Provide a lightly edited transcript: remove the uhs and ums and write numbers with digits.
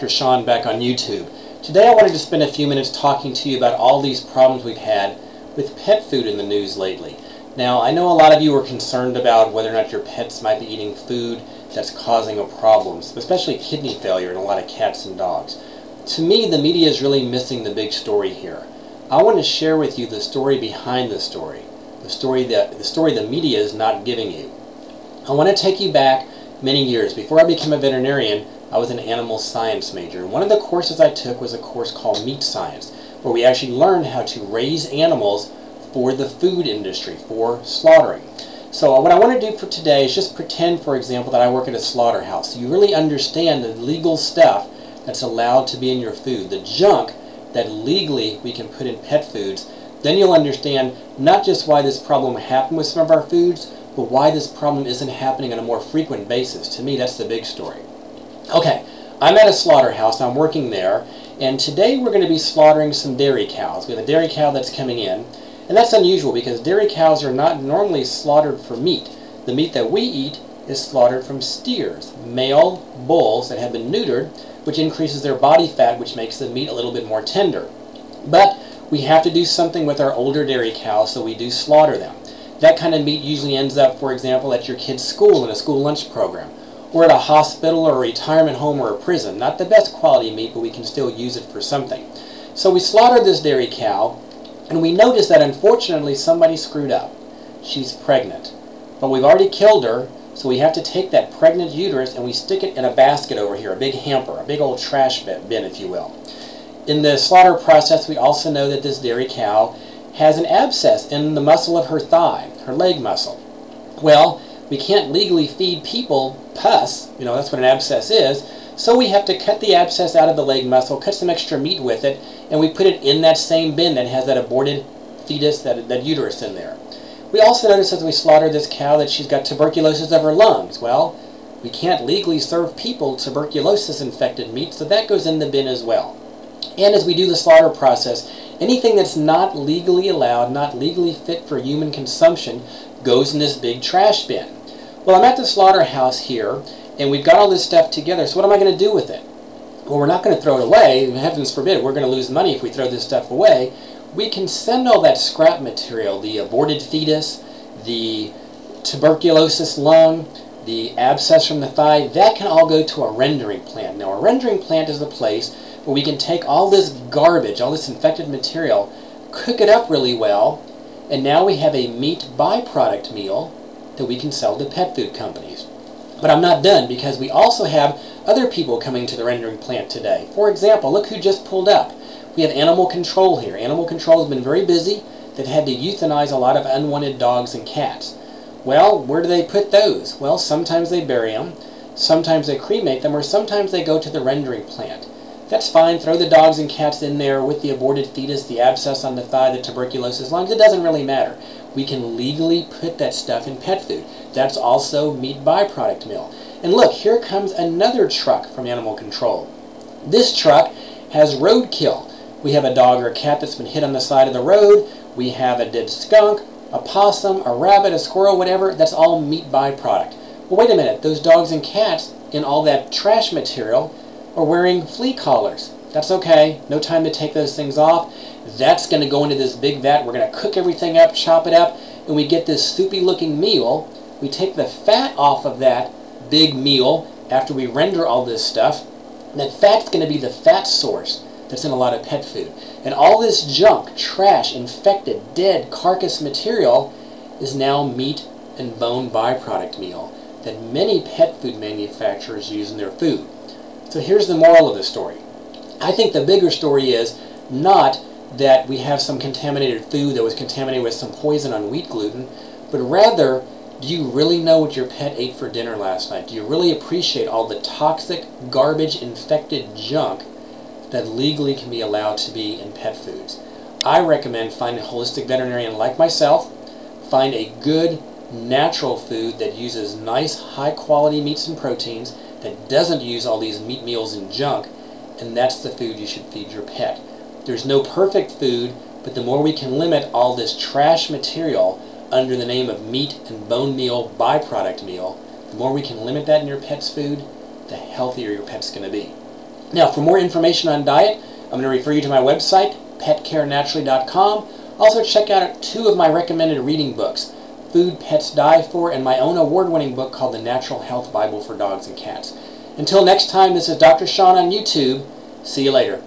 Dr. Sean back on YouTube. Today I wanted to spend a few minutes talking to you about all these problems we've had with pet food in the news lately. Now, I know a lot of you are concerned about whether or not your pets might be eating food that's causing a problem, especially kidney failure in a lot of cats and dogs. To me, the media is really missing the big story here. I want to share with you the story behind the story, the story the media is not giving you. I want to take you back many years. Before I became a veterinarian, I was an animal science major. And one of the courses I took was a course called Meat Science, where we actually learned how to raise animals for the food industry, for slaughtering. So what I want to do for today is just pretend, for example, that I work at a slaughterhouse. So you really understand the legal stuff that's allowed to be in your food, the junk that legally we can put in pet foods. Then you'll understand not just why this problem happened with some of our foods, but why this problem isn't happening on a more frequent basis. To me, that's the big story. Okay, I'm at a slaughterhouse. I'm working there, and today we're going to be slaughtering some dairy cows. We have a dairy cow that's coming in, and that's unusual because dairy cows are not normally slaughtered for meat. The meat that we eat is slaughtered from steers, male bulls that have been neutered, which increases their body fat, which makes the meat a little bit more tender. But we have to do something with our older dairy cows, so we do slaughter them. That kind of meat usually ends up, for example, at your kid's school in a school lunch program, or at a hospital or a retirement home or a prison. Not the best quality meat, but we can still use it for something. So we slaughtered this dairy cow, and we noticed that unfortunately somebody screwed up. She's pregnant. But we've already killed her, so we have to take that pregnant uterus and we stick it in a basket over here, a big hamper, a big old trash bin, if you will. In the slaughter process, we also know that this dairy cow has an abscess in the muscle of her thigh, her leg muscle. Well, we can't legally feed people pus, that's what an abscess is, so we have to cut the abscess out of the leg muscle, cut some extra meat with it, and we put it in that same bin that has that aborted fetus, that uterus in there. We also notice as we slaughter this cow that she's got tuberculosis of her lungs. Well, we can't legally serve people tuberculosis-infected meat, so that goes in the bin as well. And as we do the slaughter process, anything that's not legally allowed, not legally fit for human consumption, goes in this big trash bin. Well, I'm at the slaughterhouse here, and we've got all this stuff together, so what am I going to do with it? Well, we're not going to throw it away. Heavens forbid, we're going to lose money if we throw this stuff away. We can send all that scrap material, the aborted fetus, the tuberculosis lung, the abscess from the thigh, that can all go to a rendering plant. Now, a rendering plant is the place where we can take all this garbage, all this infected material, cook it up really well, and now we have a meat byproduct meal that we can sell to pet food companies. But I'm not done, because we also have other people coming to the rendering plant today. For example, look who just pulled up. We have animal control here. Animal control has been very busy. They've had to euthanize a lot of unwanted dogs and cats. Well, where do they put those? Well, sometimes they bury them, sometimes they cremate them, or sometimes they go to the rendering plant. That's fine. Throw the dogs and cats in there with the aborted fetus, the abscess on the thigh, the tuberculosis lungs. It doesn't really matter. We can legally put that stuff in pet food. That's also meat byproduct meal. And look, here comes another truck from animal control. This truck has roadkill. We have a dog or a cat that's been hit on the side of the road. We have a dead skunk, a possum, a rabbit, a squirrel, whatever. That's all meat byproduct. Well, wait a minute. Those dogs and cats in all that trash material are wearing flea collars. That's okay. No time to take those things off. That's going to go into this big vat. We're going to cook everything up, chop it up, and we get this soupy looking meal. We take the fat off of that big meal after we render all this stuff. And that fat's going to be the fat source that's in a lot of pet food. And all this junk, trash, infected, dead, carcass material is now meat and bone byproduct meal that many pet food manufacturers use in their food. So here's the moral of the story. I think the bigger story is not that we have some contaminated food that was contaminated with some poison on wheat gluten, but rather, do you really know what your pet ate for dinner last night? Do you really appreciate all the toxic, garbage, infected junk that legally can be allowed to be in pet foods? I recommend finding a holistic veterinarian like myself, find a good, natural food that uses nice, high-quality meats and proteins, that doesn't use all these meat meals and junk, and that's the food you should feed your pet. There's no perfect food, but the more we can limit all this trash material under the name of meat and bone meal, byproduct meal, the more we can limit that in your pet's food, the healthier your pet's going to be. Now, for more information on diet, I'm going to refer you to my website, petcarenaturally.com. Also, check out 2 of my recommended reading books, Food Pets Die For, and my own award-winning book called The Natural Health Bible for Dogs and Cats. Until next time, this is Dr. Sean on YouTube. See you later.